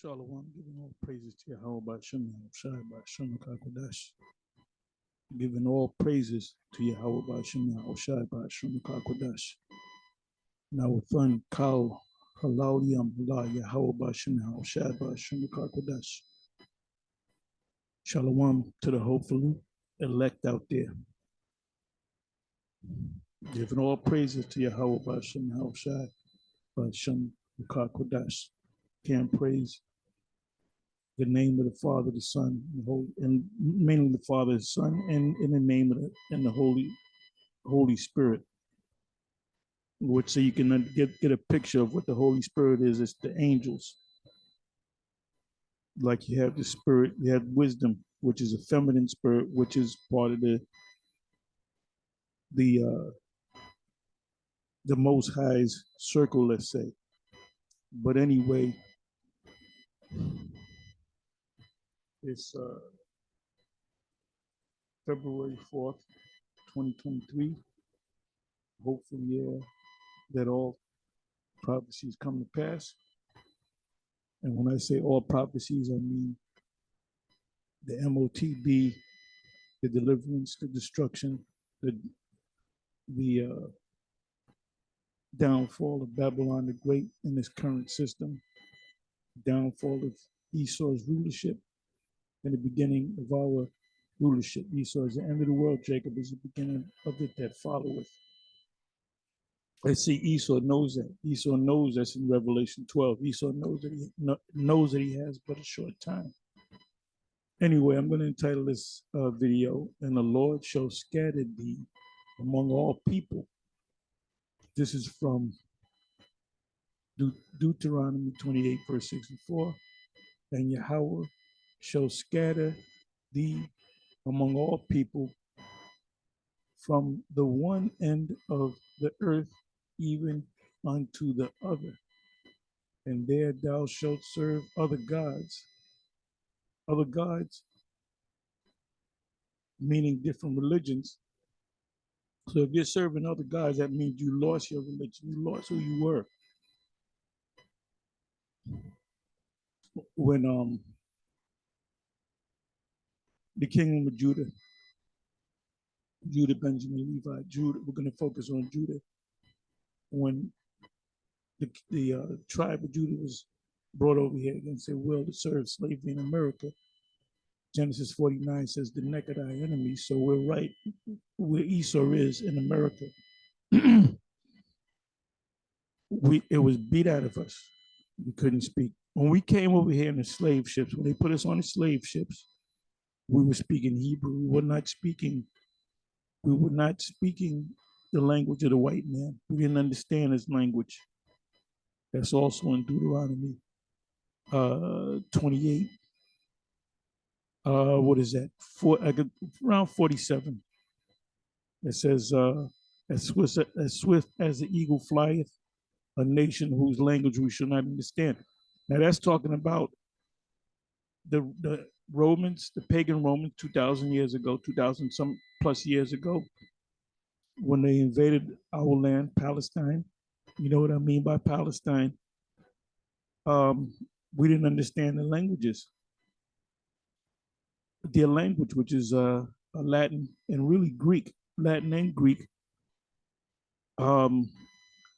Shalom, giving all praises to Yahweh Ba'Shem Shai Ba'Shem Kakodash. Giving all praises to Yahweh Ba'Shem Shai Ba'Shem Kakodash. Now within Kal Halal Yam La Yahweh Ba'Shem Shai Ba'Shem Kakodash. Shalom to the hopefully elect out there. Giving all praises to Yahweh Ba'Shem Shai Ba'Shem Kakodash. Can't praise the name of the Father, the Son, and mainly the Father, the Son, and in the name of the Holy Spirit. Which so you can get a picture of what the Holy Spirit is. It's the angels. Like you have the Spirit, you have wisdom, which is a feminine spirit, which is part of the Most High's circle, let's say. But anyway, it's February 4th, 2023. Hopefully, that all prophecies come to pass. And when I say all prophecies, I mean the MOTB, the deliverance, the destruction, the downfall of Babylon the Great in this current system, downfall of Esau's rulership, and the beginning of our rulership. Esau is the end of the world, Jacob is the beginning of it that followeth. Let's see, Esau knows that. Esau knows that's in Revelation 12. Esau knows that he has but a short time. Anyway, I'm going to entitle this video, "And the Lord shall scatter thee among all people." This is from Deuteronomy 28, verse 64. "And Yahweh shall scatter thee among all people from the one end of the earth even unto the other. And there thou shalt serve other gods." Other gods, meaning different religions. So if you're serving other gods, that means you lost your religion. You lost who you were. When the kingdom of Judah, Benjamin, Levi, Judah, we're going to focus on Judah. When the tribe of Judah was brought over here against their will to serve slavery in America, Genesis 49 says, "The neck of thy enemy." So we're right where Esau is in America. It was beat out of us. We couldn't speak. When we came over here in the slave ships, when they put us on the slave ships, we were speaking Hebrew. We were not speaking the language of the white man. We didn't understand his language. That's also in Deuteronomy 28. What is that? Around 47. It says, as swift as the eagle flieth, a nation whose language we shall not understand. Now that's talking about the Romans, the pagan Romans, 2,000 years ago, 2,000 some plus years ago, when they invaded our land, Palestine. You know what I mean by Palestine? We didn't understand the languages. Their language, which is Latin and really Greek, Latin and Greek. And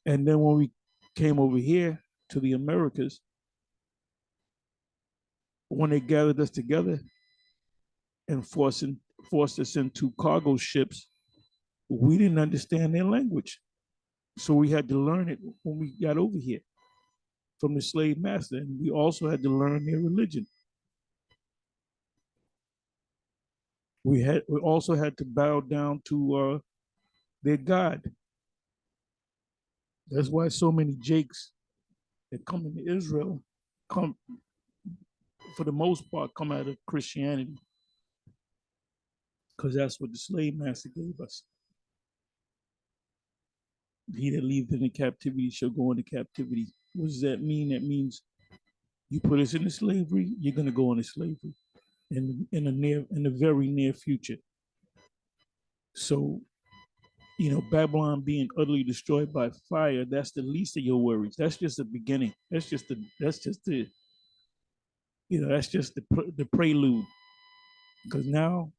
then when we came over here to the Americas, when they gathered us together and forced us into cargo ships, we didn't understand their language. So we had to learn it when we got over here from the slave master. And we also had to learn their religion. We also had to bow down to their God. That's why so many Jakes that come into Israel come, for the most part, come out of Christianity, because that's what the slave master gave us. He that leaveth into captivity shall go into captivity. What does that mean? That means you put us into slavery, you're going to go into slavery in the very near future. So, Babylon being utterly destroyed by fire, that's the least of your worries. That's just the beginning. That's just the That's just the prelude. Because now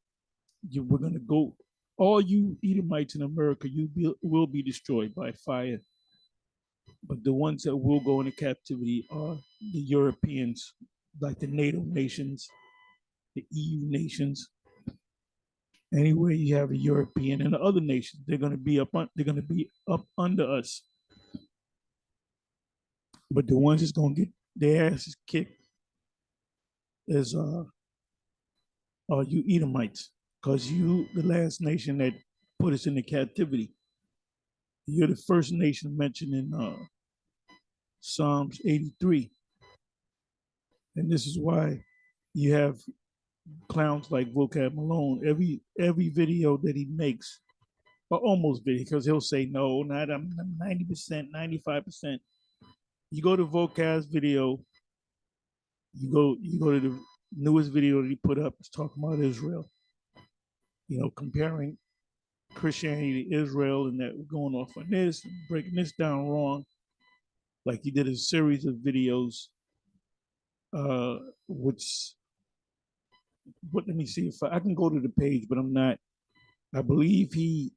we're going to go, all you Edomites in America, will be destroyed by fire. But the ones that will go into captivity are the Europeans, like the NATO nations, the EU nations. Anywhere you have a European and the other nations, they're going to be up under us. But the ones that's going to get their asses kicked is are you Edomites, because you the last nation that put us into captivity. You're the first nation mentioned in Psalms 83. And this is why you have clowns like Vocab Malone. Every video that he makes, or almost video, because he'll say, no, not I'm 90%, 95%. You go to Vocab's video, you go to the newest video that he put up, it's talking about Israel. Comparing Christianity to Israel, and that we're going off on this and breaking this down wrong. Like he did a series of videos, which, let me see if I can go to the page, but I'm not. I believe he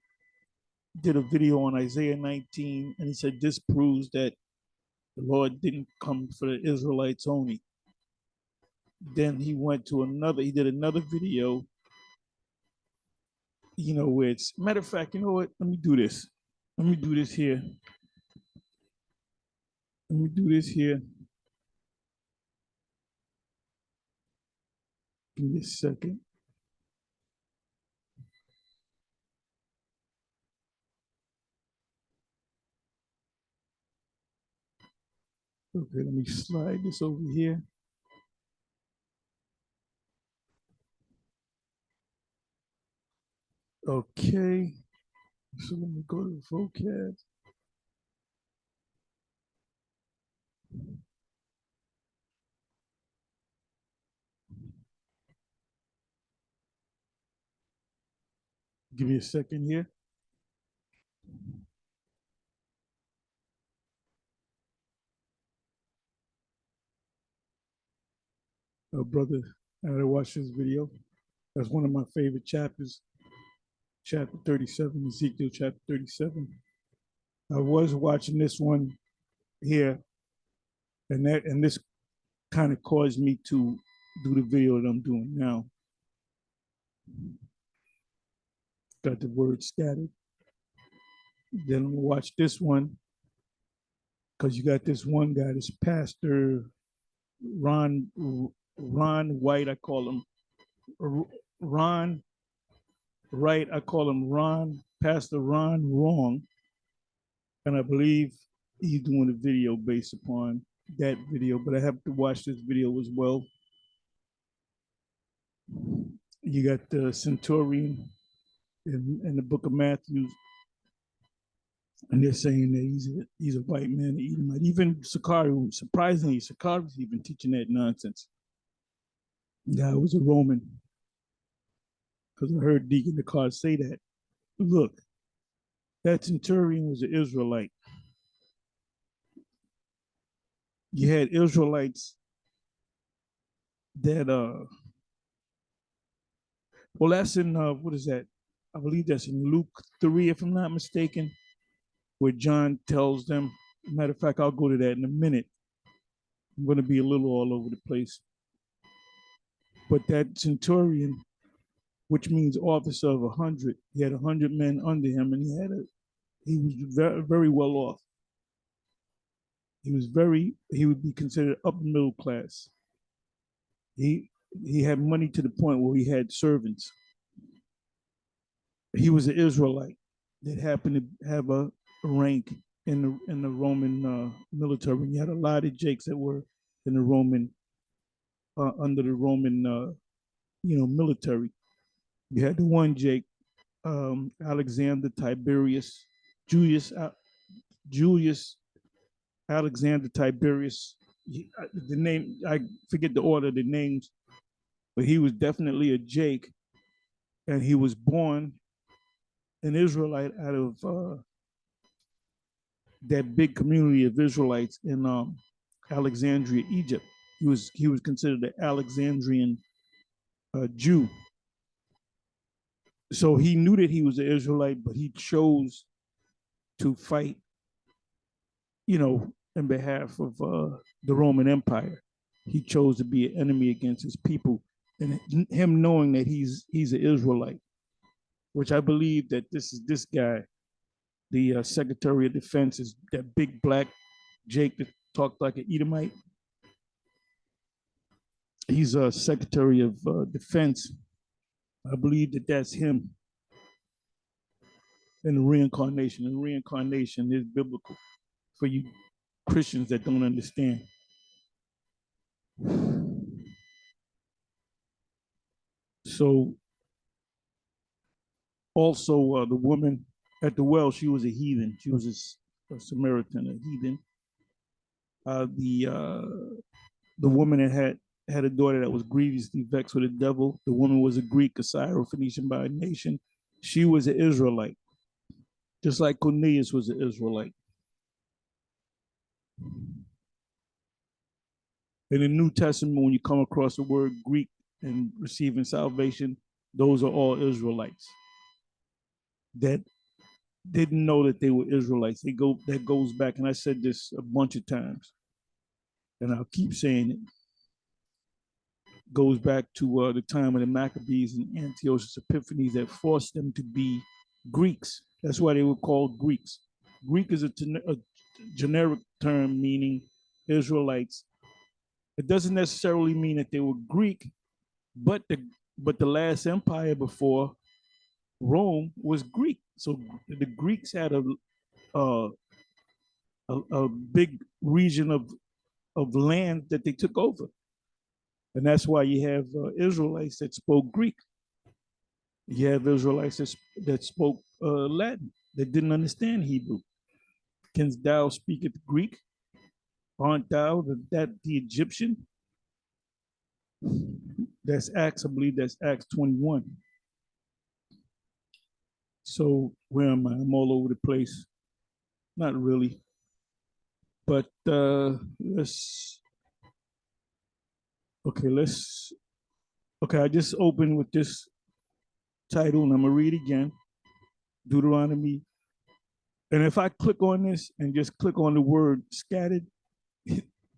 did a video on Isaiah 19, and he said this proves that the Lord didn't come for the Israelites only. Then he did another video, where it's, matter of fact, you know what? Let me do this. Let me do this here. Let me do this here. Give me a second. Okay, let me slide this over here. Okay, so let me go to vocab. Give me a second here. Oh, brother, I gotta watch this video. That's one of my favorite chapters. Chapter 37, Ezekiel chapter 37. I was watching this one here, and this kind of caused me to do the video that I'm doing now. Got the word scattered. Then I'm gonna watch this one, because you got this one guy, this pastor Ron White, I call him Ron Right. I call him Pastor Ron Wrong, and I believe he's doing a video based upon that video. But I have to watch this video as well. You got the centurion in the book of Matthew, and they're saying that he's a white man, Edomite. Even Sakari, surprisingly, Sakari's even teaching that nonsense. Yeah, it was a Roman, because I heard Deacon Dakar say that. Look, that centurion was an Israelite. You had Israelites that well, that's in what is that? I believe that's in Luke 3, if I'm not mistaken, where John tells them. Matter of fact, I'll go to that in a minute. I'm going to be a little all over the place. But that centurion, which means officer of 100, he had 100 men under him, and he was very, very well off. He would be considered upper middle class. He had money to the point where he had servants. He was an Israelite that happened to have a rank in the Roman military. And you had a lot of Jakes that were in the Roman under the Roman military. You had the one Jake, Alexander Tiberius, Julius Alexander Tiberius. The name, I forget the order of the names, but he was definitely a Jake, and he was born an Israelite out of that big community of Israelites in Alexandria, Egypt. he was considered an Alexandrian Jew. So he knew that he was an Israelite, but he chose to fight, in behalf of the Roman Empire. He chose to be an enemy against his people, and him knowing that he's an Israelite, which I believe that this guy, the Secretary of Defense, is that big black Jake that talked like an Edomite. He's a Secretary of Defense. I believe that that's him. And the reincarnation. And reincarnation is biblical for you Christians that don't understand. So also the woman at the well, she was a heathen. She was a Samaritan, a heathen. The woman that had a daughter that was grievously vexed with the devil. The woman was a Greek, a Syro-Phoenician by nation. She was an Israelite, just like Cornelius was an Israelite. In the New Testament, when you come across the word Greek and receiving salvation, those are all Israelites that didn't know that they were Israelites. That goes back, and I said this a bunch of times, and I'll keep saying it. Goes back to the time of the Maccabees and Antiochus Epiphanes that forced them to be Greeks. That's why they were called Greeks. Greek is a generic term meaning Israelites. It doesn't necessarily mean that they were Greek, but the last empire before Rome was Greek. So the Greeks had a big region of land that they took over. And that's why you have Israelites that spoke Greek. You have Israelites that spoke Latin, that didn't understand Hebrew. Canst thou speaketh Greek? Aren't thou the Egyptian? That's Acts, I believe that's Acts 21. So where am I? I'm all over the place. Not really. But I just opened with this title and I'm gonna read again. Deuteronomy. And if I click on this and just click on the word scattered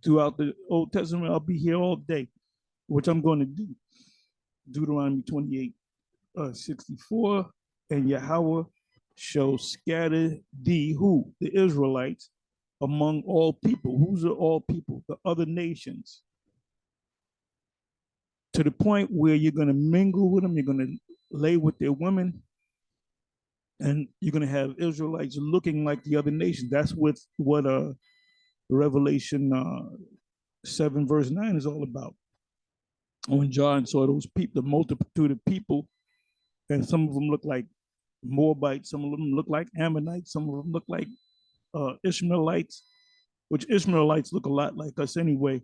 throughout the Old Testament, I'll be here all day, which I'm going to do. Deuteronomy 28, 64, and Yahweh shall scatter thee, who? The Israelites, among all people. Who's are all people? The other nations. To the point where you're going to mingle with them, you're going to lay with their women, and you're going to have Israelites looking like the other nations. That's what Revelation 7 verse 9 is all about. When John saw those people, the multitude of people, and some of them look like Moabites, some of them look like Ammonites, some of them look like Ishmaelites, which Ishmaelites look a lot like us anyway.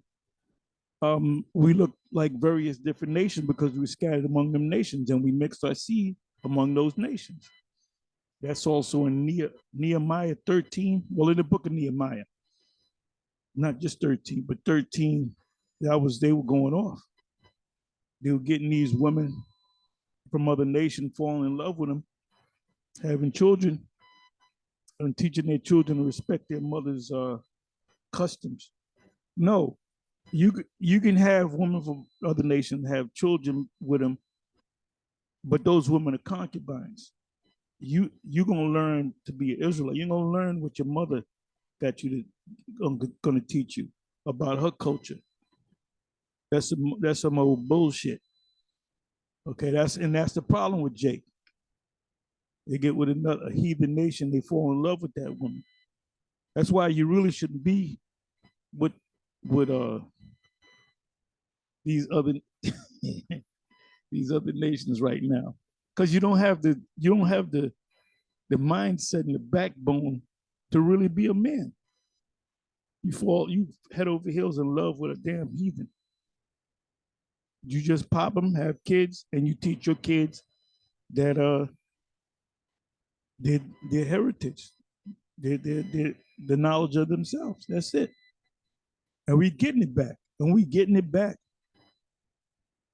We look like various different nations because we scattered among them nations and we mixed our seed among those nations. That's also in Nehemiah 13. Well, in the book of Nehemiah, not just 13, but 13, they were going off. They were getting these women from other nations, falling in love with them, having children, and teaching their children to respect their mother's customs. No, you can have women from other nations have children with them, but those women are concubines. You're gonna learn to be an Israelite. You're gonna learn what your mother got you gonna teach you about her culture. That's some old bullshit. Okay, that's the problem with Jake. They get with a heathen nation, they fall in love with that woman. That's why you really shouldn't be with these other these other nations right now, because you don't have the mindset and the backbone to really be a man. You head over heels in love with a damn heathen. You just pop them, have kids, and you teach your kids that their heritage, their the knowledge of themselves. That's it. And we getting it back. and we getting it back.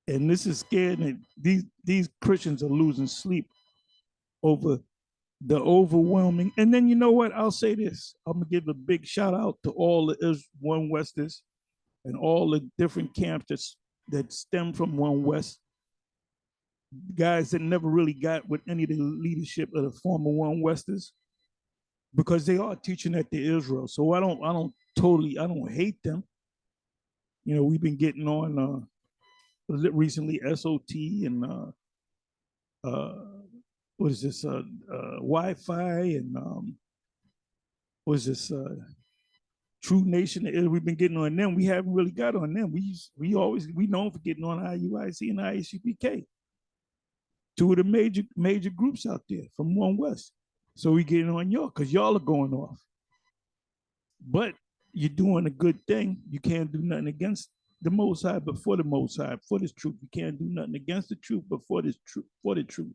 And this is scared, and these Christians are losing sleep over the overwhelming. And then you know what? I'll say this. I'm gonna give a big shout out to all the One Westers and all the different camps that stem from One West. Guys that never really got with any of the leadership of the former One Westers, because they are teaching that to Israel. So I don't hate them. You know, we've been getting on recently SOT and what is this Wi-Fi and what is this True Nation? We've been getting on them. We haven't really got on them. We known for getting on IUIC and IACPK, two of the major groups out there from One West. So we getting on y'all because y'all are going off. But you're doing a good thing. You can't do nothing against the Most High, but for the Most High, for this truth. You can't do nothing against the truth, but for this truth, for the truth.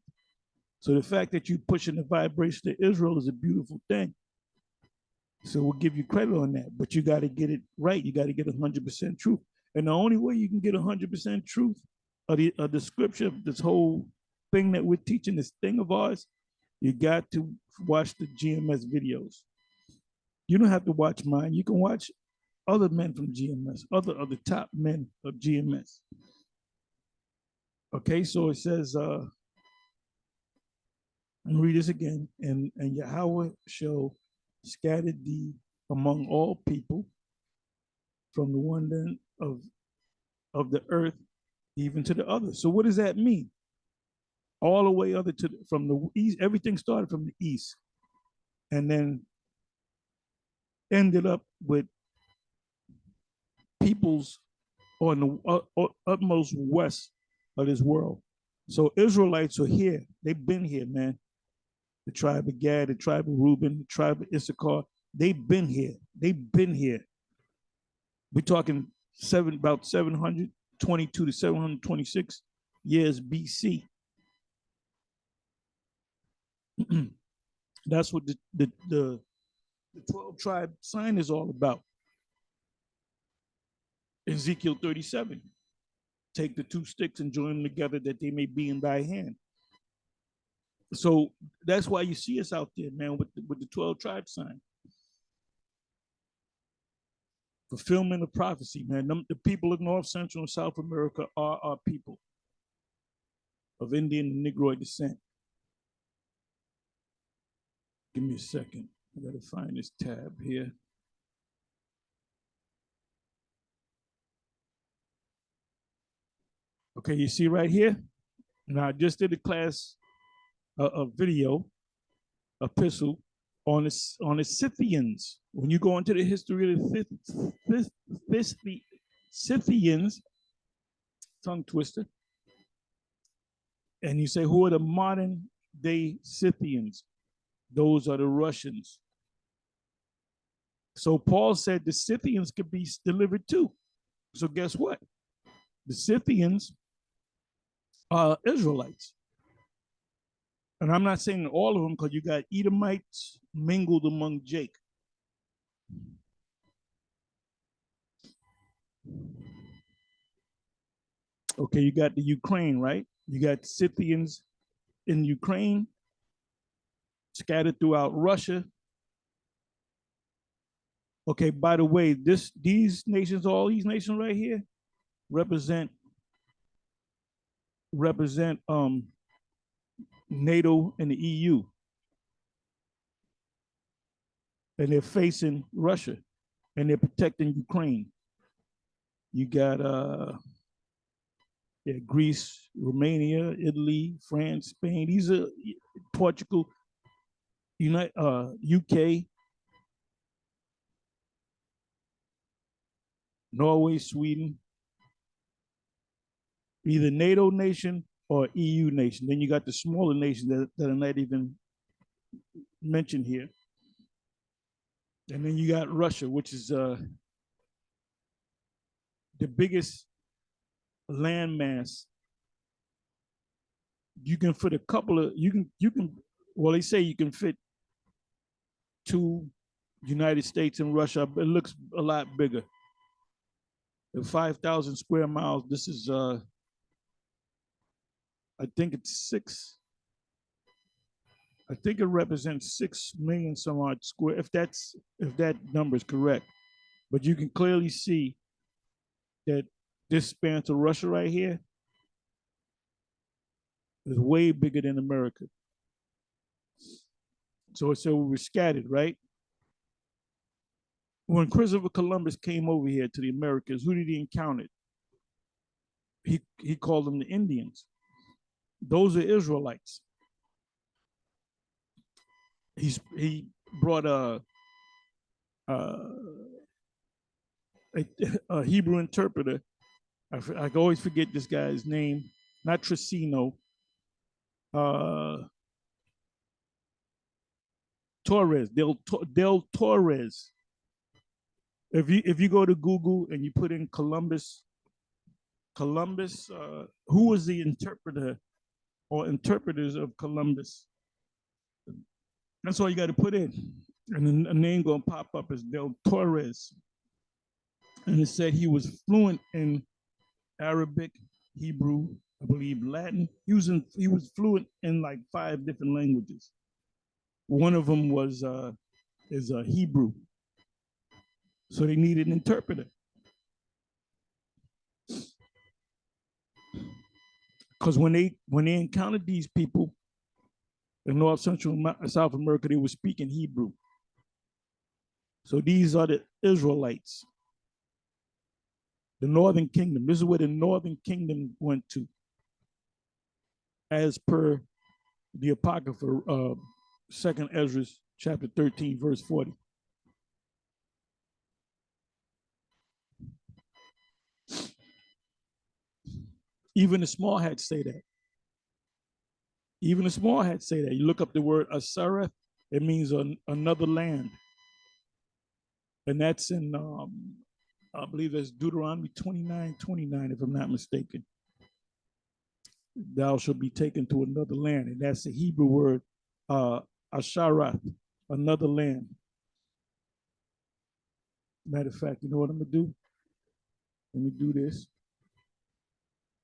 So the fact that you're pushing the vibration to Israel is a beautiful thing. So we'll give you credit on that, but you got to get it right. You got to get 100% truth. And the only way you can get 100% truth of the scripture, this whole thing that we're teaching, this thing of ours, you got to watch the GMS videos. You don't have to watch mine. You can watch other men from GMS, other top men of GMS. Okay, so it says, and read this again, and Yahweh shall scatter thee among all people from the one end of the earth even to the other. So what does that mean? All the way from the east, everything started from the east and then ended up with peoples on the utmost west of this world. So Israelites are here. They've been here, man. The tribe of Gad, the tribe of Reuben, the tribe of Issachar, they've been here. They've been here. We're talking about 722 to 726 years BC. That's what the 12 tribe sign is all about. Ezekiel 37. Take the two sticks and join them together that they may be in thy hand. So that's why you see us out there, man, with the 12 tribe sign. Fulfillment of prophecy, man. The people of North, Central, and South America are our people of Indian and Negroid descent. Give me a second. I gotta find this tab here. Okay, you see right here? Now I just did a class, a video, epistle on the Scythians. When you go into the history of the Scythians, tongue twister, and you say, who are the modern day Scythians? Those are the Russians. So Paul said the Scythians could be delivered too. So guess what? The Scythians are Israelites. And I'm not saying all of them because you got Edomites mingled among Jake. Okay, you got the Ukraine, right? You got Scythians in Ukraine, scattered throughout Russia. Okay, by the way, these nations, all these nations right here, represent NATO and the EU. And they're facing Russia and they're protecting Ukraine. You got Greece, Romania, Italy, France, Spain. These are Portugal, UK, Norway, Sweden. Either NATO nation or EU nation. Then you got the smaller nations that are not even mentioned here. And then you got Russia, which is the biggest landmass. You can fit a couple of, well, they say you can fit 2 United States and Russia, but it looks a lot bigger. The 5,000 square miles. This is, I think it's six. I think it represents 6 million some odd square. If that number is correct, but you can clearly see that this span to Russia right here is way bigger than America. So we were scattered, right? When Christopher Columbus came over here to the Americas, who did he encounter? He called them the Indians. Those are Israelites. He brought a Hebrew interpreter. I always forget this guy's name. Not Tricino. Torres. Del Torres. If you go to Google and you put in Columbus, who was the interpreter or interpreters of Columbus? That's all you got to put in, and then a name gonna pop up as Del Torres. And it said he was fluent in Arabic, Hebrew, I believe Latin. He was fluent in like 5 different languages. One of them was Hebrew. So they needed an interpreter. Because when they encountered these people in North Central South America, they were speaking Hebrew. So these are the Israelites. The Northern Kingdom. This is where the Northern Kingdom went to, as per the Apocrypha, 2nd Ezra, chapter 13, verse 40. Even the small hats say that. Even the small hats say that. You look up the word Asareth, it means another land. And that's in, I believe that's Deuteronomy 29:29, if I'm not mistaken. Thou shalt be taken to another land. And that's the Hebrew word, Asharath, another land. Matter of fact, you know what I'm going to do? Let me do this.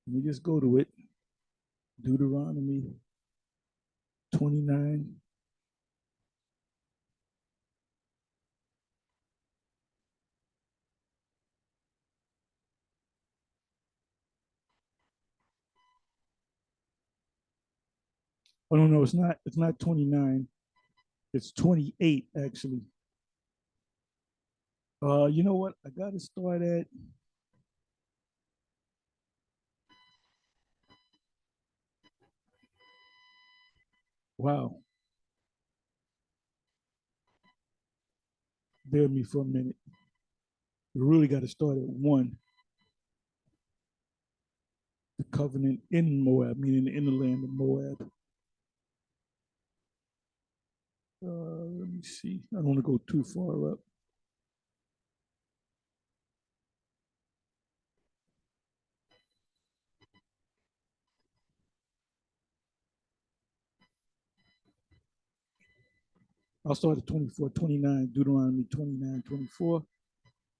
Let me just go to it. Deuteronomy 29. Oh no, it's not 29. It's 28 actually. You know what? I gotta start at wow. Bear with me for a minute. We really got to start at 1. The covenant in Moab, meaning in the land of Moab. Let me see. I don't want to go too far up. I'll start at 24, 29, Deuteronomy 29:24.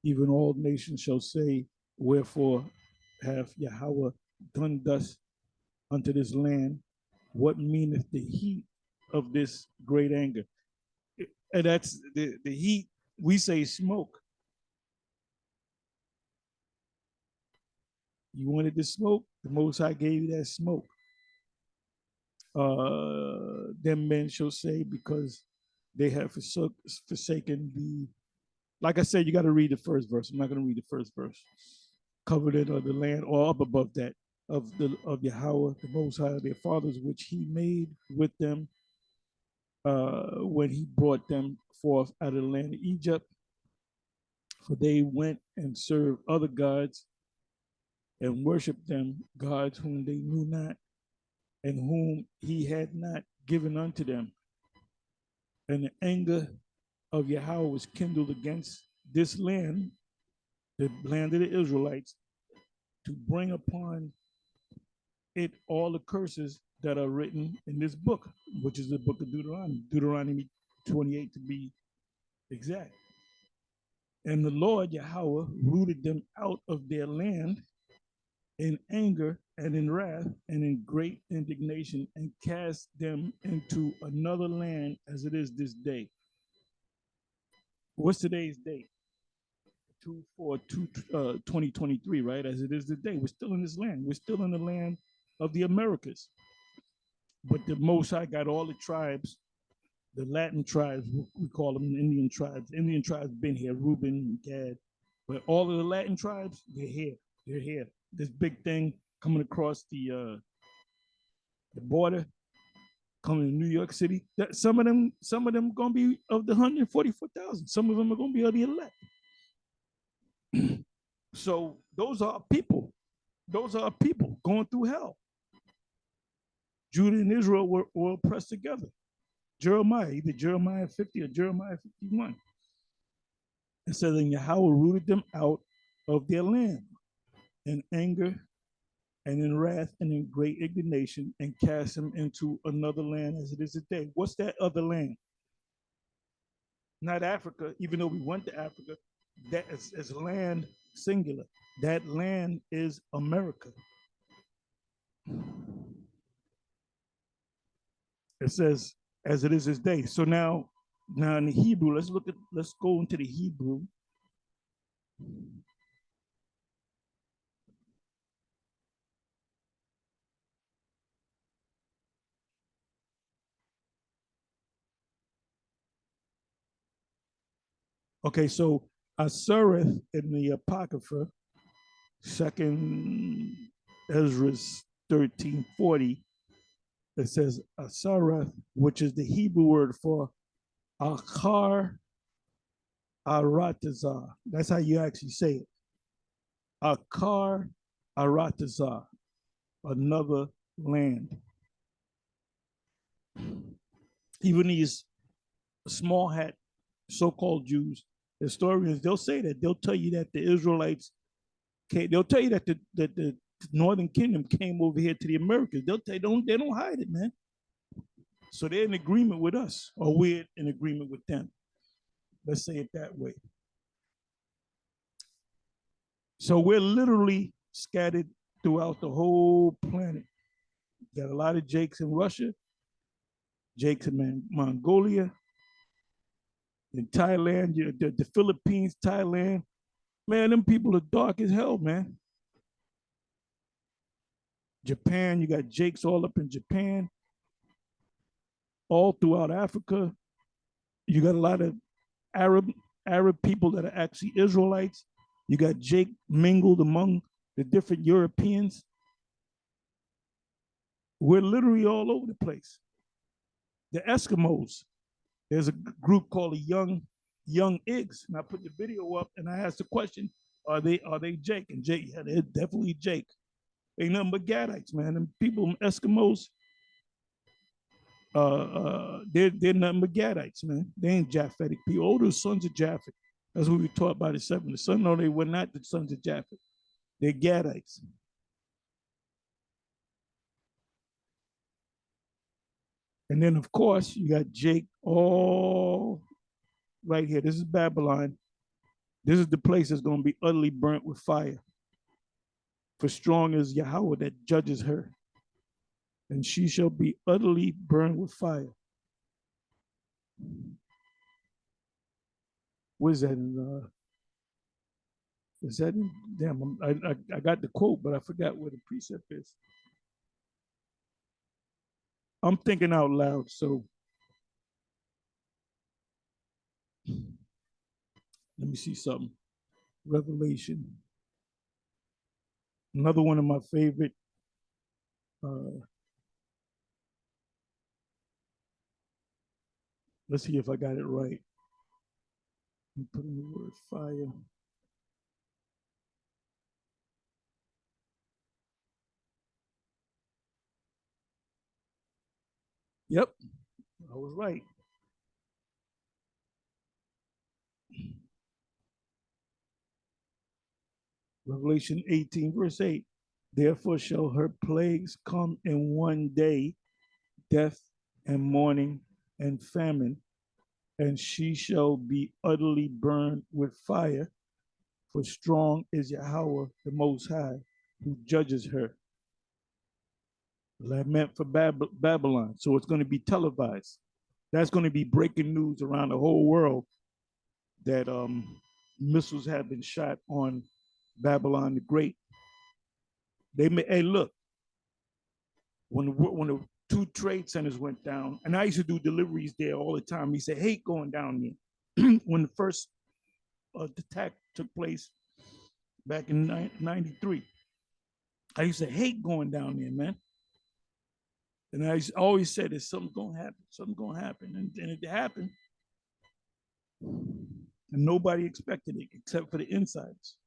Even all nations shall say, wherefore hath Yahweh done thus unto this land? What meaneth the heat of this great anger? And that's the heat, we say smoke. You wanted the smoke, the Most High gave you that smoke. Them men shall say, because they have forsaken the, like I said, you got to read the first verse. I'm not going to read the first verse. Covenant of the land, or up above that, of Yahweh, the Most High, their fathers, which He made with them when He brought them forth out of the land of Egypt. For they went and served other gods and worshiped them, gods whom they knew not, and whom He had not given unto them. And the anger of Yahweh was kindled against this land, the land of the Israelites, to bring upon it all the curses that are written in this book, which is the book of Deuteronomy, Deuteronomy 28 to be exact. And the Lord Yahweh rooted them out of their land in anger and in wrath and in great indignation, and cast them into another land as it is this day. What's today's date? 2023, right? As it is today. We're still in this land. We're still in the land of the Americas. But the Most High got all the tribes, the Latin tribes, we call them Indian tribes. Indian tribes been here, Reuben, Gad. But all of the Latin tribes, they're here. They're here. This big thing coming across the border, coming to New York City. That some of them gonna be of the 144,000. Some of them are gonna be of the elect. So those are people. Those are people going through hell. Judah and Israel were oppressed together. Jeremiah, either Jeremiah 50 or Jeremiah 51. It says, and Yahweh rooted them out of their land in anger and in wrath and in great indignation, and cast them into another land as it is today. What's that other land? Not Africa, even though we went to Africa. That is land singular. That land is America. It says, as it is this day. So now in the Hebrew, let's go into the Hebrew. Okay, so Asareth in the Apocrypha, second Ezra 1340, it says Asareth, which is the Hebrew word for Akar Aratazah. That's how you actually say it. Akar Aratazah, another land. Even these small hat so-called Jews, historians, they'll say that. They'll tell you that the Israelites came, they'll tell you that the Northern Kingdom came over here to the Americas. They don't hide it, man. So they're in agreement with us, or we're in agreement with them. Let's say it that way. So we're literally scattered throughout the whole planet. Got a lot of Jakes in Russia, Jakes in Mongolia, in Thailand, the Philippines, Thailand. Man, them people are dark as hell, man. Japan, you got Jakes all up in Japan, all throughout Africa. You got a lot of Arab people that are actually Israelites. You got Jake mingled among the different Europeans. We're literally all over the place. The Eskimos, there's a group called the Young Igs, and I put the video up and I asked the question, are they Jake? And Jake, yeah, they're definitely Jake. Ain't nothing but Gadites, man. And people, Eskimos, they're nothing but Gadites, man. They ain't Japhetic people. Oh, the sons of Japhet. That's what we taught by the seven. The son, no, they were not the sons of Japhet. They're Gadites. And then, of course, you got Jake all right here. This is Babylon. This is the place that's going to be utterly burnt with fire. For strong is Yahweh that judges her, and she shall be utterly burned with fire. What is that in, is that in, damn, I got the quote, but I forgot where the precept is. I'm thinking out loud, so let me see something. Revelation. Another one of my favorite let's see if I got it right. I'm putting the word fire. Yep, I was right. Revelation 18, verse 8. Therefore shall her plagues come in one day, death and mourning and famine and she shall be utterly burned with fire. For strong is Yahweh, the Most High, who judges her. Lament for Babylon. So it's going to be televised. That's going to be breaking news around the whole world that missiles have been shot on Babylon the Great. They may, hey, look, when the two trade centers went down, and I used to do deliveries there all the time. He said, hate going down there. When the first attack took place back in 93, I used to hate going down there, man. And I always said, "There's something gonna happen. Something gonna happen," and it happened. And nobody expected it except for the insiders.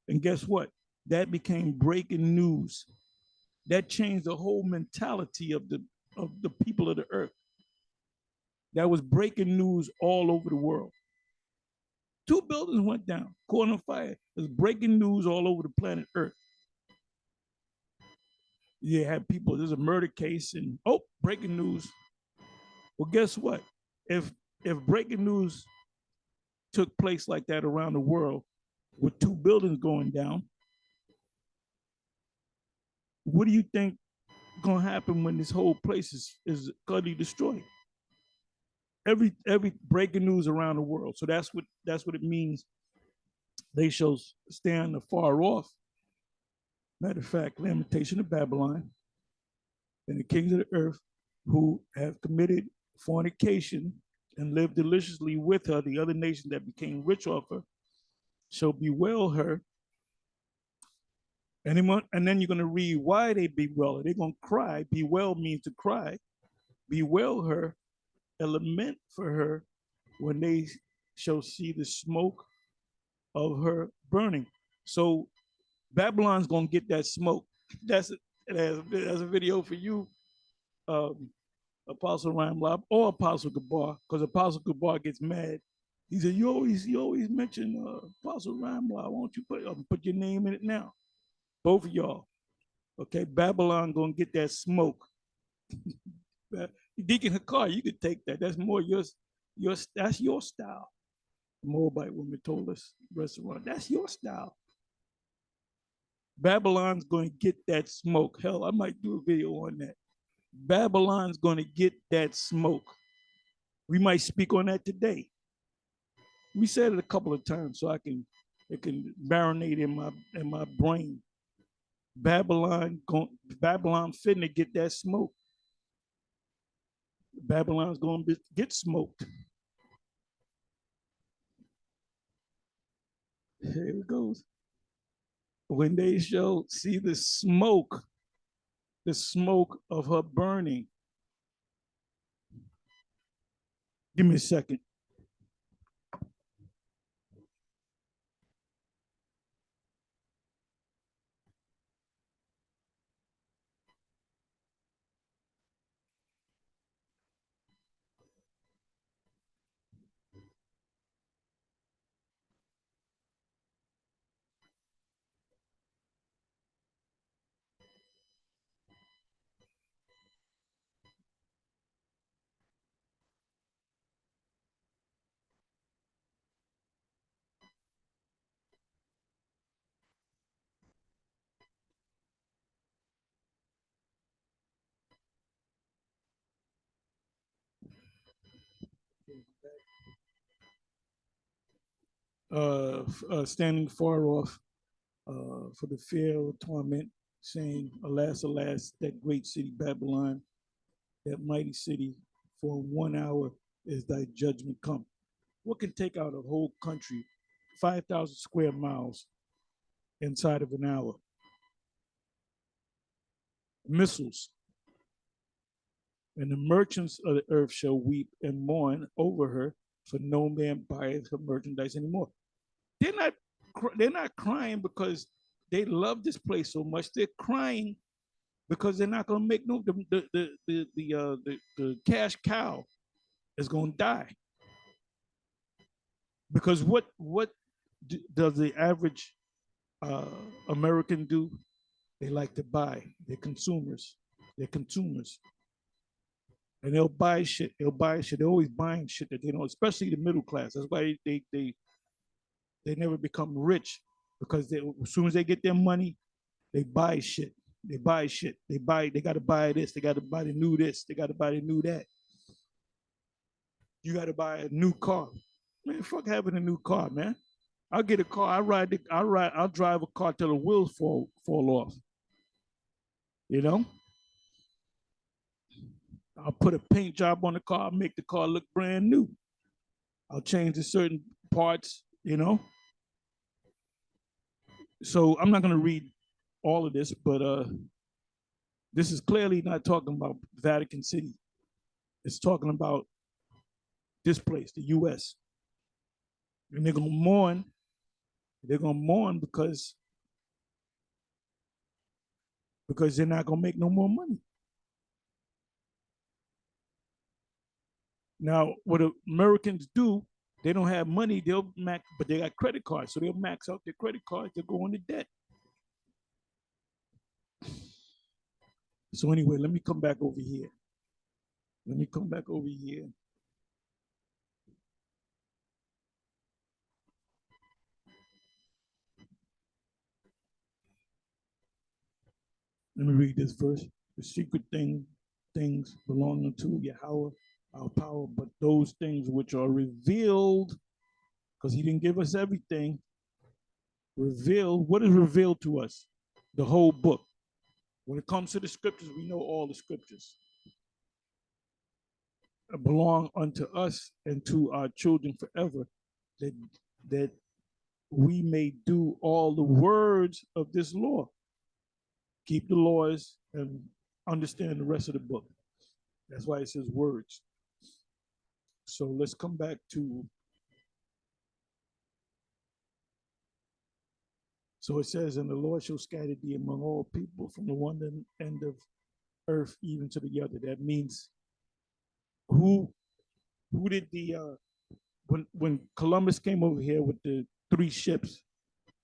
And guess what? That became breaking news. That changed the whole mentality of the people of the earth. That was breaking news all over the world. Two buildings went down, caught on fire. It was breaking news all over the planet Earth. You had people, there's a murder case, and breaking news. Well, guess what? If breaking news took place like that around the world with two buildings going down, what do you think gonna happen when this whole place is utterly destroyed? Every breaking news around the world. So that's what it means. They shall stand afar off. Matter of fact, lamentation of Babylon and the kings of the earth who have committed fornication and lived deliciously with her, the other nation that became rich off her, shall bewail her. And then you're going to read why they bewail her. They're going to cry. Bewail means to cry. Bewail her and lament for her when they shall see the smoke of her burning. So Babylon's going to get that smoke. That's a video for you, Apostle Ramlob or Apostle Gabar, because Apostle Gabar gets mad. He said, "You always mention Apostle Ramlob. Won't you put your name in it now?" Both of y'all. Okay, Babylon gonna get that smoke. Deacon Hakar, you could take that. That's more that's your style. The Moabite woman told us restaurant. That's your style. Babylon's gonna get that smoke. Hell, I might do a video on that. Babylon's gonna get that smoke. We might speak on that today. We said it a couple of times so it can marinate in my brain. Babylon finna get that smoke. Babylon's gonna get smoked. Here it goes. When they shall see the smoke of her burning. Give me a second. Standing far off for the fear of torment, saying, "Alas, alas, that great city Babylon, that mighty city, for 1 hour is thy judgment come." What can take out a whole country, 5,000 square miles, inside of an hour? Missiles. And the merchants of the earth shall weep and mourn over her, for no man buyeth her merchandise anymore. They're not crying because they love this place so much. They're crying because they're not going to make no the cash cow is going to die. Because what does the average American do? They like to buy. They're consumers. And they'll buy shit. They'll buy shit. They're always buying shit that they don't, especially the middle class. That's why they never become rich, because as soon as they get their money, they buy shit. They buy shit. They got to buy this. They got to buy the new this. They got to buy the new that. You got to buy a new car. Man, fuck having a new car, man. I'll get a car. I'll drive a car till the wheels fall off. You know? I'll put a paint job on the car, make the car look brand new. I'll change the certain parts, you know? So I'm not gonna read all of this, but this is clearly not talking about Vatican City. It's talking about this place, the US. And they're gonna mourn. They're gonna mourn because they're not gonna make no more money. Now, what Americans do, they don't have money, they'll max, but they got credit cards, so they'll max out their credit cards, they'll go into debt. So anyway, let me come back over here. Let me come back over here. Let me read this verse. The secret things belonging to Yahweh, our power, but those things which are revealed, because he didn't give us everything, revealed. What is revealed to us? The whole book. When it comes to the scriptures, we know all the scriptures belong unto us and to our children forever, that we may do all the words of this law, keep the laws, and understand the rest of the book. That's why it says words. So let's come back to, so it says, and the Lord shall scatter thee among all people, from the one end of earth even to the other. That means who did the when Columbus came over here with the 3 ships,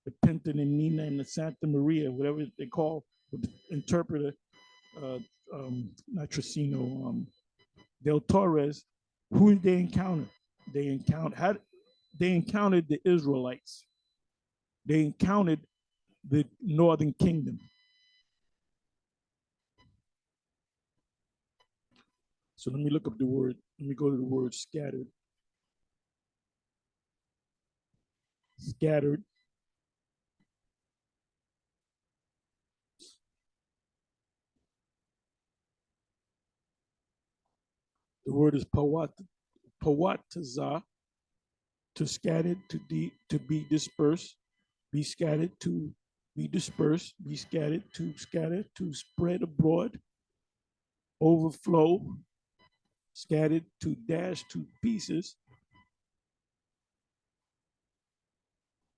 the Pinta and Nina and the Santa Maria, whatever they call, with the interpreter, not Tracino, Del Torres. Who did they encounter? They encountered the Israelites. They encountered the Northern Kingdom. So let me look up the word. Let me go to the word scattered. Scattered. The word is pawatazah, to scatter, to be dispersed, be scattered, to be dispersed, be scattered, to scatter, to spread abroad, overflow, scattered, to dash to pieces.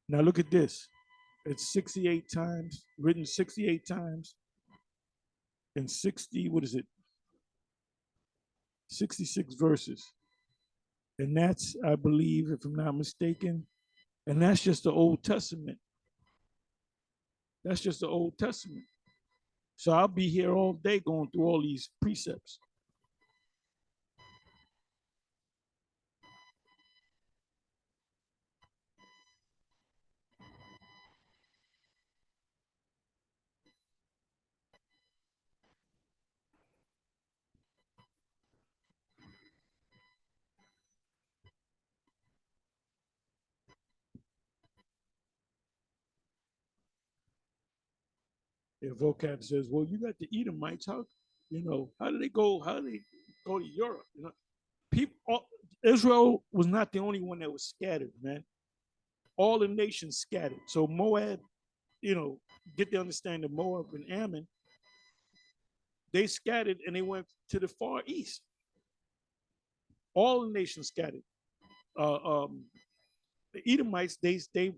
Now look at this. It's 68 times, written 68 times, and 66 verses. And that's, I believe, if I'm not mistaken, and that's just the Old Testament. That's just the Old Testament. So I'll be here all day going through all these precepts. Their vocab says, well, you got the Edomites. How do they go? How do they go to Europe? Israel was not the only one that was scattered, man. All the nations scattered. So Moab, get the understanding of Moab and Ammon, they scattered and they went to the far east. All the nations scattered. The Edomites, they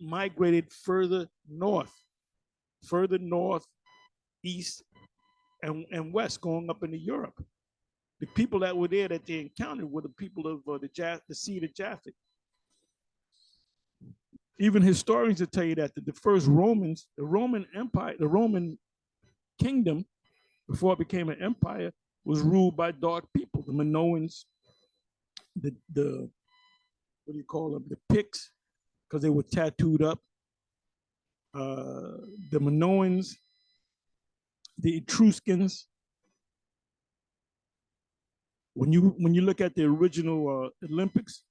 migrated further north, east, and west, going up into Europe. The people that were there that they encountered were the people of the seed of Japheth. Even historians will tell you that the first Romans, the Roman Empire, the Roman kingdom, before it became an empire, was ruled by dark people, the Minoans, the what do you call them, the Picts, because they were tattooed up. The Minoans, the Etruscans. When you look at the original Olympics,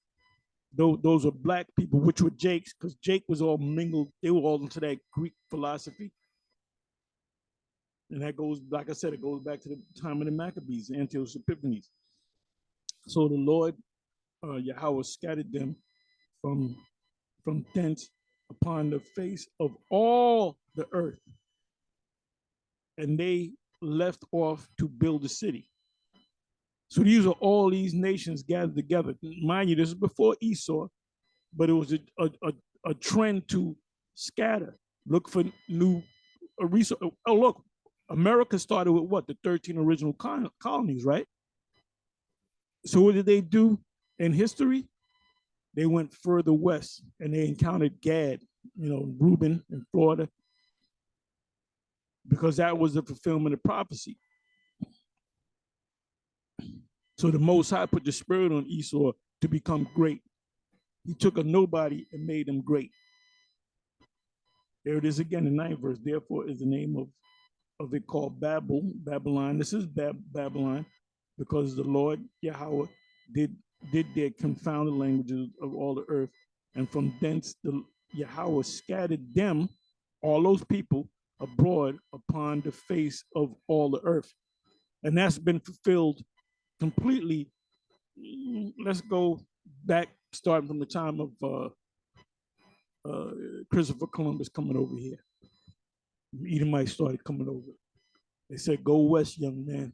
those are black people, which were Jakes, because Jake was all mingled. They were all into that Greek philosophy. And that goes, like I said, it goes back to the time of the Maccabees, Antiochus Epiphanes. So the Lord, Yahweh, scattered them from thence upon the face of all the earth. And they left off to build a city. So these are all these nations gathered together. Mind you, this is before Esau, but it was a trend to scatter, look for new resources. Oh, look, America started with what? The 13 original colonies, right? So what did they do in history? They went further west and they encountered Gad, Reuben in Florida, because that was the fulfillment of prophecy. So the Most High put the spirit on Esau to become great. He took a nobody and made him great. There it is again, the 9th verse. Therefore is the name of it called Babylon. This is Babylon, because the Lord Yahweh did their confounded languages of all the earth, and from thence the Yahweh scattered them, all those people, abroad upon the face of all the earth. And that's been fulfilled completely. Let's go back, starting from the time of Christopher Columbus coming over here. Edomites started coming over. They said, "Go west, young man."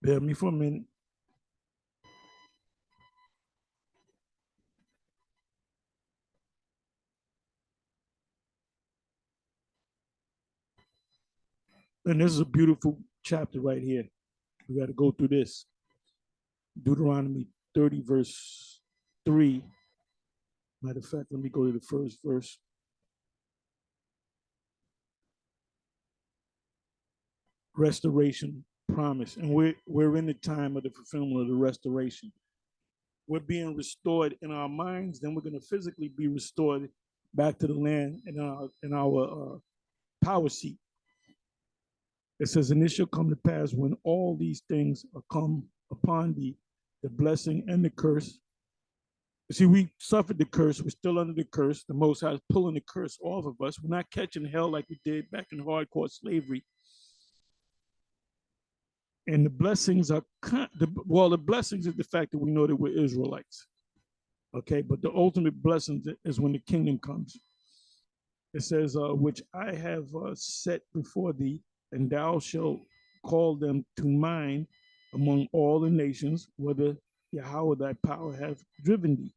Bear me for a minute. And this is a beautiful chapter right here. We got to go through this. Deuteronomy 30, verse 3. Matter of fact, let me go to the first verse. Restoration promise. And we're in the time of the fulfillment of the restoration. We're being restored in our minds, then we're going to physically be restored back to the land in our power seat. It says, "And it shall come to pass when all these things are come upon thee, the blessing and the curse." You see, we suffered the curse. We're still under the curse. The Most High is pulling the curse off of us. We're not catching hell like we did back in hardcore slavery. And the blessings are, the blessings is the fact that we know that we're Israelites. Okay, but the ultimate blessing is when the kingdom comes. It says, "Which I have set before thee, and thou shalt call them to mind among all the nations, whether Yahweh thy power hath driven thee,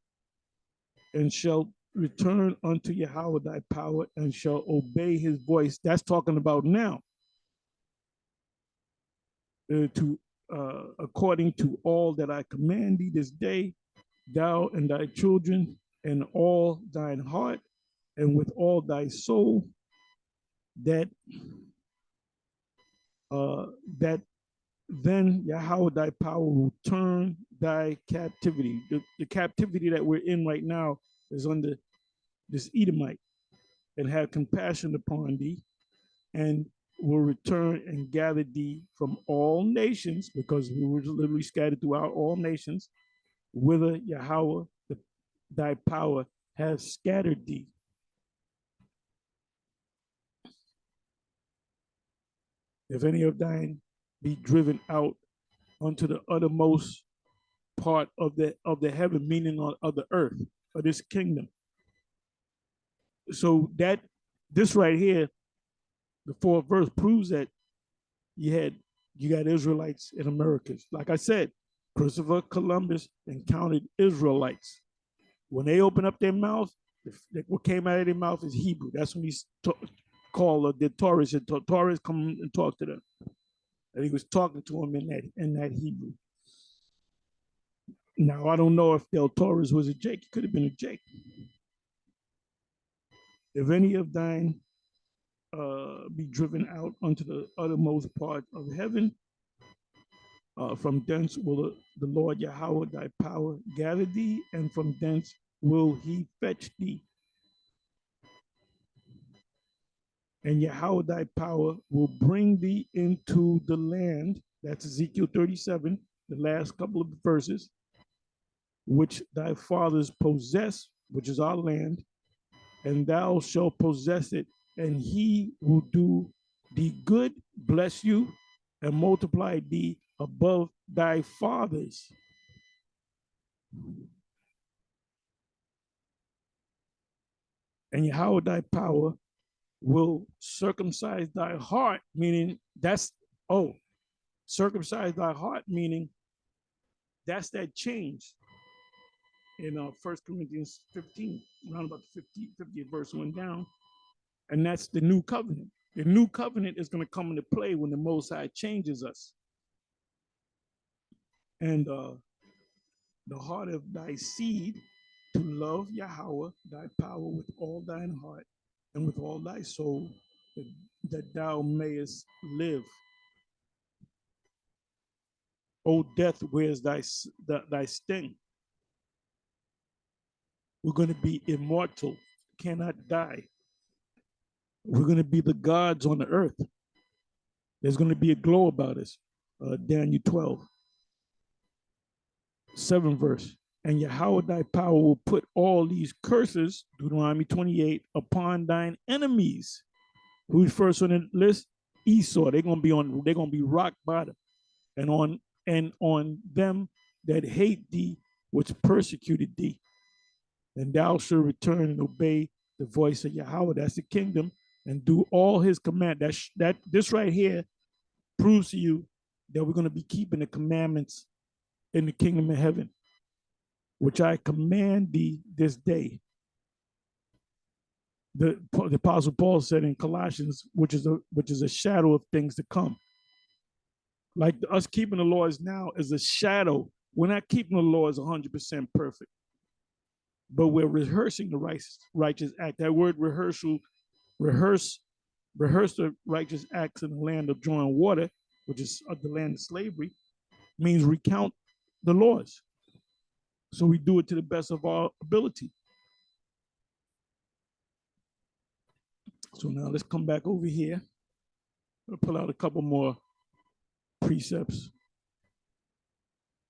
and shalt return unto Yahweh thy power, and shall obey his voice." That's talking about now. According to all that I command thee this day, thou and thy children, and all thine heart, and with all thy soul, that then Yahweh thy power will turn thy captivity. The captivity that we're in right now is under this Edomite, and have compassion upon thee, and will return and gather thee from all nations, because we were literally scattered throughout all nations, whither Yahweh thy power has scattered thee. If any of thine be driven out unto the uttermost part of the heaven, meaning of the earth, of this kingdom. So this right here, the 4th verse, proves that you got Israelites in Americas. Like I said, Christopher Columbus encountered Israelites. When they open up their mouth, what came out of their mouth is Hebrew. That's when he called the Taurus, and Taurus come and talk to them. And he was talking to him in that Hebrew. Now, I don't know if Del Torres was a Jake. It could have been a Jake. If any of thine be driven out unto the uttermost part of heaven, from thence will the Lord Yahweh thy power gather thee, and from thence will he fetch thee. And Yahweh thy power will bring thee into the land. That's Ezekiel 37, the last couple of verses, which thy fathers possess, which is our land, and thou shalt possess it, and he will do thee good, bless you, and multiply thee above thy fathers. And Yahweh thy power will circumcise thy heart, meaning circumcise thy heart, meaning that's that change in 1 Corinthians 15, around about the 50th verse went down. And that's the new covenant. The new covenant is going to come into play when the Most High changes us. And the heart of thy seed to love Yahweh, thy power with all thine heart and with all thy soul, that thou mayest live. O death, where's thy sting? We're going to be immortal, cannot die. We're going to be the gods on the earth. There's going to be a glow about us. Daniel 12, 7 verse. And Yahweh thy power will put all these curses, Deuteronomy 28, upon thine enemies. Who's first on the list? Esau. They're gonna be rock bottom. And on them that hate thee, which persecuted thee. And thou shalt return and obey the voice of Yahweh. That's the kingdom, and do all his command. This right here proves to you that we're going to be keeping the commandments in the kingdom of heaven, which I command thee this day. The Apostle Paul said in Colossians, which is a shadow of things to come. Like us keeping the laws now is a shadow. We're not keeping the laws 100% perfect, but we're rehearsing the righteous act. That word rehearse the righteous acts in the land of drawing water, which is the land of slavery, means recount the laws. So we do it to the best of our ability. So now let's come back over here. I'll pull out a couple more precepts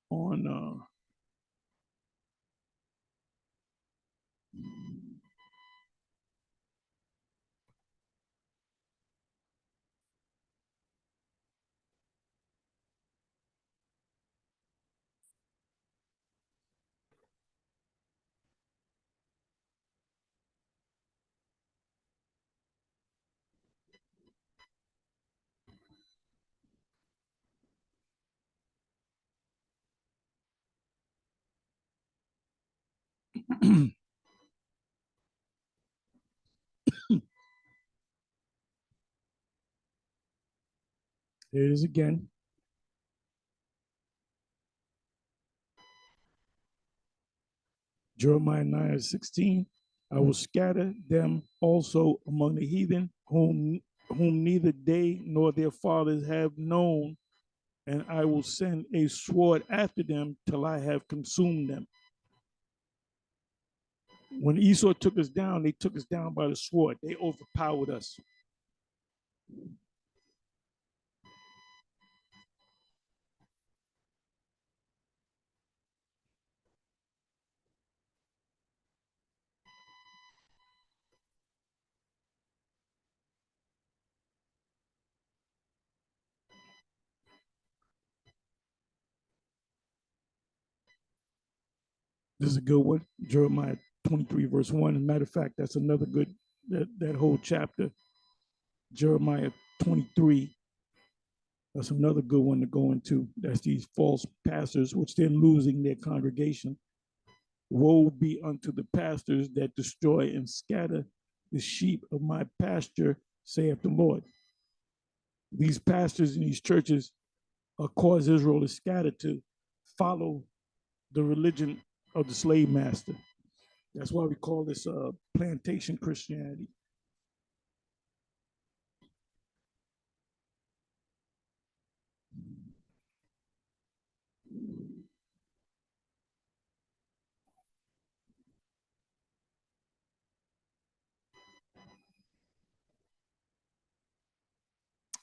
on here it is again. Jeremiah 9:16. I will scatter them also among the heathen, whom neither they nor their fathers have known, and I will send a sword after them till I have consumed them. When Esau took us down, they took us down by the sword. They overpowered us. This is a good one. Jeremiah 23, verse 1. As a matter of fact, that's another good, that whole chapter. Jeremiah 23. That's another good one to go into. That's these false pastors, which they're losing their congregation. Woe be unto the pastors that destroy and scatter the sheep of my pasture, saith the Lord. These pastors in these churches cause Israel to scatter to follow the religion of the slave master. That's why we call this plantation Christianity.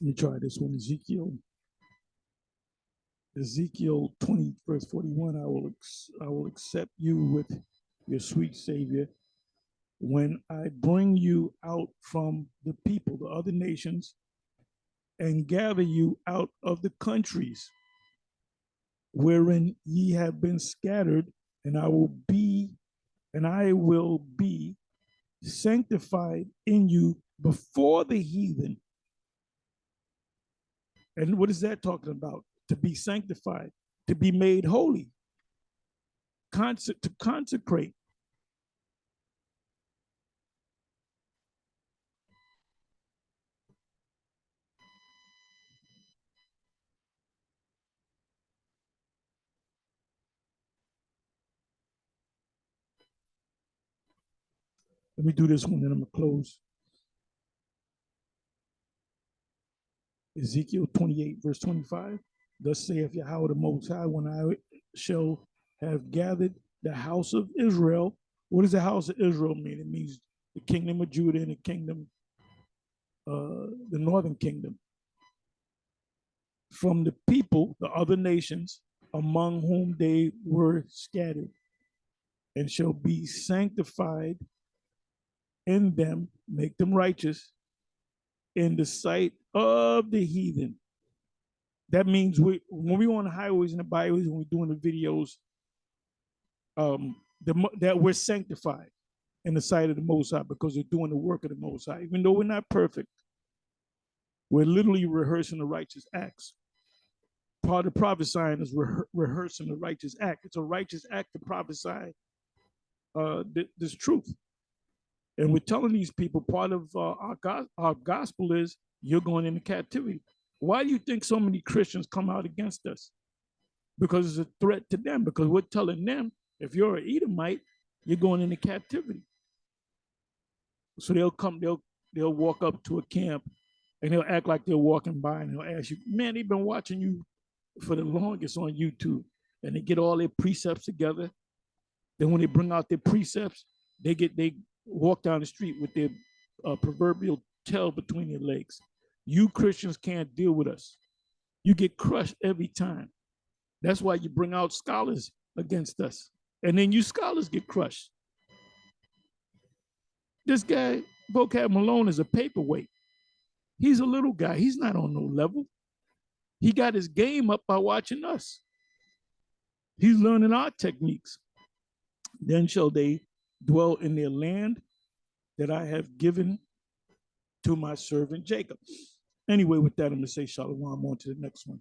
Let me try this one. Ezekiel 20, verse 41. I will accept you with your sweet Savior when I bring you out from the people, the other nations, and gather you out of the countries wherein ye have been scattered, and I will be sanctified in you before the heathen. And what is that talking about? To be sanctified, to be made holy, to consecrate. Let me do this one, then I'm gonna close. Ezekiel 28, verse 25. Thus saith Yahweh the Most High, when I shall have gathered the house of Israel. What does the house of Israel mean? It means the kingdom of Judah and the kingdom, the northern kingdom. From the people, the other nations, among whom they were scattered, and shall be sanctified in them, make them righteous in the sight of the heathen. That means when we're on the highways and the byways, when we're doing the videos, that we're sanctified in the sight of the Most High because we're doing the work of the Most High. Even though we're not perfect, we're literally rehearsing the righteous acts. Part of prophesying is rehearsing the righteous act. It's a righteous act to prophesy this truth. And we're telling these people part of our gospel is you're going into captivity. Why do you think so many Christians come out against us? Because it's a threat to them, because we're telling them, if you're an Edomite, you're going into captivity. So they'll walk up to a camp and they'll act like they're walking by and they'll ask you, man, they've been watching you for the longest on YouTube. And they get all their precepts together. Then when they bring out their precepts, they walk down the street with their proverbial tail between their legs. You Christians can't deal with us. You get crushed every time. That's why you bring out scholars against us. And then you scholars get crushed. This guy, Vocab Malone, is a paperweight. He's a little guy. He's not on no level. He got his game up by watching us. He's learning our techniques. Then shall they dwell in their land that I have given to my servant Jacob. Anyway, with that, I'm going to say shalom. On to the next one.